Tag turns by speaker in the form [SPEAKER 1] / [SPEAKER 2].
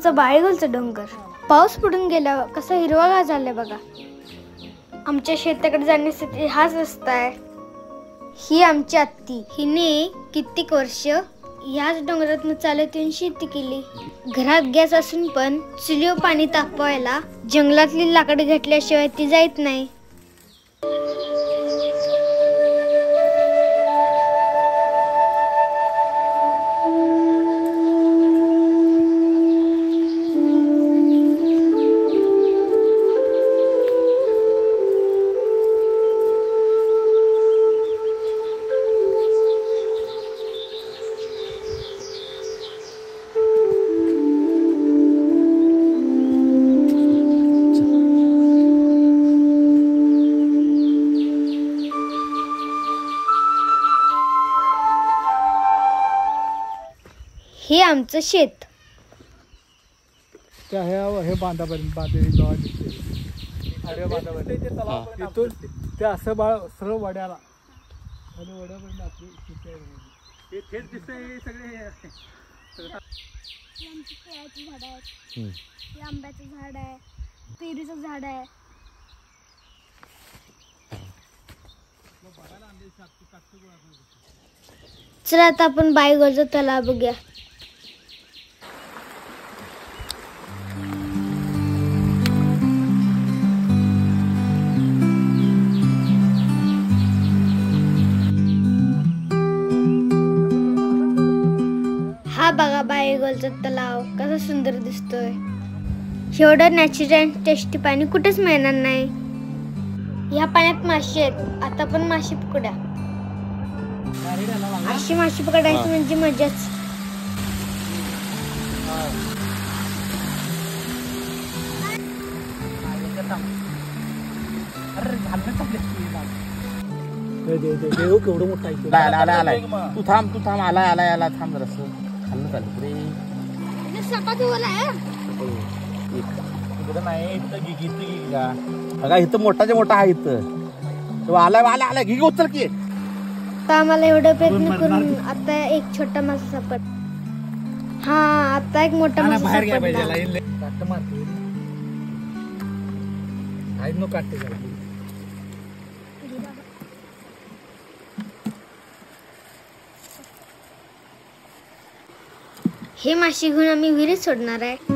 [SPEAKER 1] आमचा बाळेगोलचा डोंगर पाऊस पडून गेला कसा हिरवागार झालाय बघा। आमच्या शेताकडे जाण्यासाठी हाच रस्ता आहे। ही आमची आत्ती, हिने कित्येक वर्ष याच डोंगरातून चालत येऊन शेती केली। घरात गॅस असून पण चुलीवर पाणी तापवायला जंगलातली लाकडं घेतल्याशिवाय ती जात नाही। हे आमचं शेत।
[SPEAKER 2] त्या हे बांधापर्यंत बांधलेली गाव दिसते, आडव्या बांधापर्यंत तिथून ते असं सरळ वड्याला आणि वड्यापर्यंत आपली शेती आहे। हे थेट दिसतंय सगळे
[SPEAKER 1] आमची केळाची झाड आहेत, हे आंब्याचं झाड आहे, पेरूचं झाड आहे। चला आता आपण बाळेगोलचा तलाव बघूया। हा बघा बाळेगोलचा तलाव कसा सुंदर दिसतोय। एवढं नॅचरल अँड टेस्टी पाणी कुठेच मिळणार नाही। या पाण्यात मासे आहेत, आता पण मासे पकडा। अशी मासे पकडायची म्हणजे मजाच।
[SPEAKER 2] केवढं मोठा
[SPEAKER 3] तू थांब आला थांब जरा खाल्लं चालू रे इकडं नाही बघा इथं मोठाच्या मोठा आहे इथं तो आलाय घे उचल की।
[SPEAKER 1] आता आम्हाला एवढं प्रयत्न करून आता एक छोटा मासा सापड। हा आता एक मोठा मासा सापडला। हे मासे घेऊन आम्ही विहिरीत सोडणार आहे।